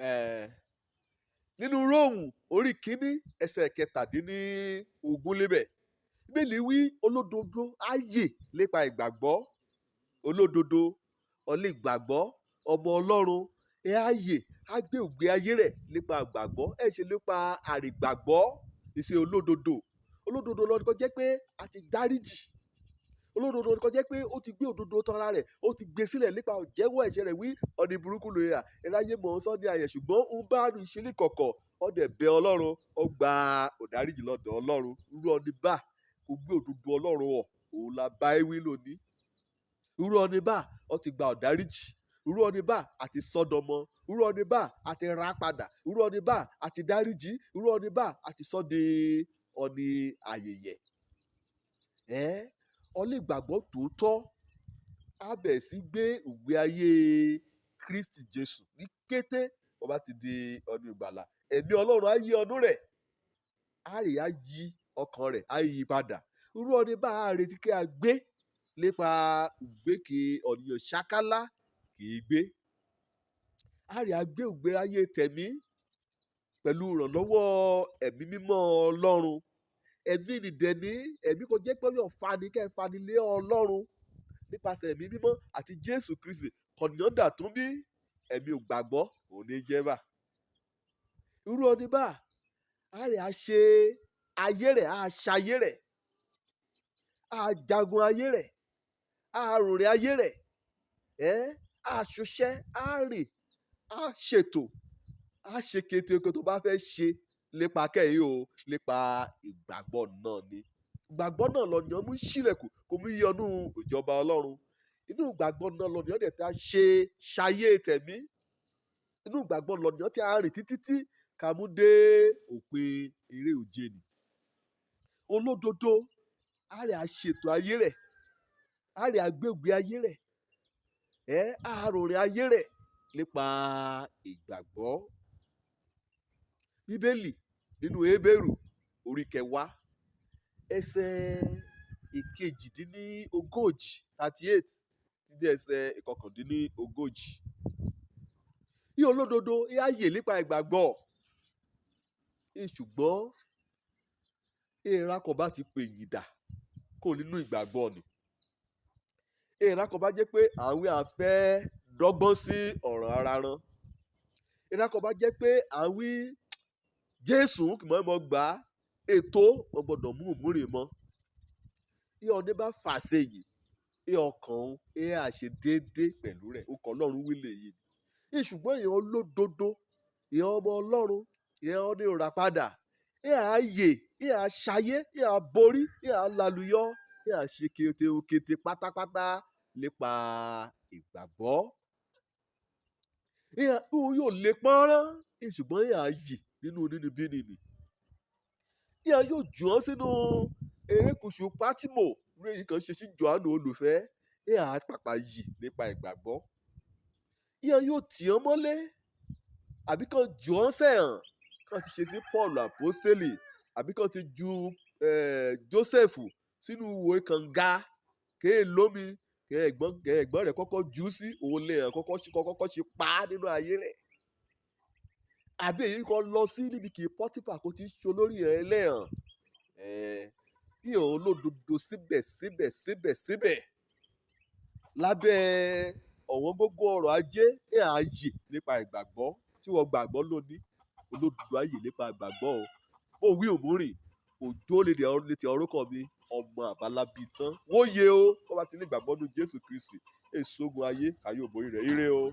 Eh, nínú Róòmù orí kínní ẹsẹ̀ kẹtàdínlógún lébẹ̀ Bíbélì wí olódodo á yè nípa ìgbàgbọ́. Olódodo onígbàgbọ́ ọmọ Ọlọ́run ẹ á yè á gbé ògbé ayé rẹ̀ nípa ìgbàgbọ́ ẹ ṣe nípa àrìgbàgbọ́. Ìṣe olódodo lọ́dún kan jẹ́ pé a ti dáríjì. Olódodo kan jẹ́ pé ó ti gbé òdodo tọ́ra rẹ̀ ó ti gbé sílẹ̀ nípa ìjẹ́wọ́ ẹ̀ṣẹ̀ rẹ̀ wí ọ̀nì burúkú lórí rà ẹ̀ráyé mọ̀ ọ́n sọ́ni ayẹ̀ ṣùgbọ́n ń bá àrùn ìṣẹ̀lẹ̀ kọ̀kọ̀ ọ̀dẹ̀ bẹ Ọlọ́run ó gba òdáríjì lọ́dọ̀ Ọlọ́run irú ọ̀nì bá kò gbé òdodo Ọlọ́run wọ̀ òun la bá ewì lónìí. Irú ọ̀nì bá ó ti gba òdáríjì. Irú ọ̀nì bá àti sọ́dọmọ. Irú ọ̀nì bá àti rà padà. Irú ọ̀nì bá àti dáríjì. Irú ọ̀nì bá àti sọ́de ọ̀nì ayẹyẹ. Onígbàgbọ́ tòótọ́ á bẹ̀rẹ̀ sí gbé ìgbé ayé Kristi Jésù ní kété ó bá ti di ọdún ìgbàlà. Ẹ̀mí Ọlọ́run á yí ọdún rẹ̀ á yí ọkàn rẹ̀ á yí padà. Irú ọ̀nì bá a retí kí a gbé nípa ìgbéke ọ̀nìyàn ṣákálá kì í gbé. Á gbé ìgbé ayé tẹ̀mí pẹ̀lú ìrànlọ́wọ́ ẹ̀mí mímọ́ Ọlọ́run. Ẹ̀mí nìdẹ̀ní ẹ̀mí kò jẹ́ pé yóò fani kẹ́ ẹ fani lé Ọlọ́run nípasẹ̀ ẹ̀mí mímọ́ àti Jésù Kristi kọ̀nìyàn dà tún bí ẹ̀mí ò gbàgbọ́ òun ní jẹ́ bá. Irú ọ̀nì bá á ṣe ayé rẹ̀ á ṣayé rẹ̀ á jagun ayé rẹ̀ á rùnrìn ayé rẹ̀ á ṣoṣẹ́ á rìn á ṣètò á ṣe kété tó bá fẹ́ ṣe lépa kẹ́yìn o lépa ìgbàgbọ́ náà ni. Ìgbàgbọ́ náà lọ́nìyàn mú sílẹ̀kùn kò mú yọnú ìjọba Ọlọ́run. Inú ìgbàgbọ́ náà lọ́nìyàn dẹ̀ tá ṣe ṣayé tẹ̀mí. Inú ìgbàgbọ́ lọ́nìyàn tí a rìn títí ká mú dé òpin eré òjé ni. Olódodo á ṣètò ayé rẹ̀ á àgbègbè ayé rẹ̀ á ròrìn ayé rẹ̀ nípa ìgbàgbọ́. Bíbélì nínú Hébérù orí 10 ẹsẹ̀ ìkejìdínlógójì 38 títí ẹsẹ̀ ìkọkàndínlógójì. Bí olódodo á yè nípa ìgbàgbọ́ ṣùgbọ́n èèrà kan bá ti pè yín dà kó nínú ìgbàgbọ́ ni. Èèrà kan bá jẹ́ pé àwọn àfẹ́ dọ́gbọ́n sí ọ̀ràn ara rán. Èèrà kan bá jẹ́ pé àwọn Jésù kì mọ́ gbà ètò wọn gbọ́dọ̀ mú òmùrè mọ́. Bí ọ̀nì bá fà sẹ́yìn bí ọkàn àṣẹ déédéé pẹ̀lú rẹ̀ ó kọ́ Ọlọ́run wílé yìí. Ṣùgbọ́n èèyàn olódodo èèyàn ọmọ Ọlọ́run èèyàn ọ̀nì ìràpadà á yè á ṣayé á borí á lálùyọ á ṣe kété pátápátá nípa ìgbàgbọ́. Yóò lè pọ́nrán ṣùgbọ́n á yè nínú onínúbíni ni. Yóò jù ọ́ sínú erékùṣù Pátìmò lórí èyí kan ṣe sí Jòhánù olùfẹ́ á pàpà yè nípa ìgbàgbọ́. Yóò tì ọ́ mọ́lé àbí kan jù ọ́ sẹ́hàn kan ti ṣe sí Paul àpọ́stélì àbí kan ti ju Jósẹ́fù sínú ìwò kànga kéè lómi ẹ̀gbọ́n rẹ̀ kọ́kọ́ jù ú sí òun lè hàn kọ́kọ́ ṣe pa á nínú ayé rẹ̀. Àbí èyí kan lọ sí níbi kì í Pọ́tífà kó ti ṣe olórí ẹ̀ lẹ́hàn. Bí òun olódodo síbẹ̀ lábẹ́ ọ̀wọ́n gógó ọrọ̀ ajé á yè nípa ìgbàgbọ́ tí wọ́n gbàgbọ́ lónìí. Olódodo á yè nípa ìgbàgbọ́ o. Mo wí òmùrìn òjò létí orúkọ mi ọmọ àbálábí tán. Wọ́n yé o wọ́n bá ti ní ìgbàgbọ́ nínú Jésù Kristi èso ogun ayé ayé òbórí rẹ̀ ire o.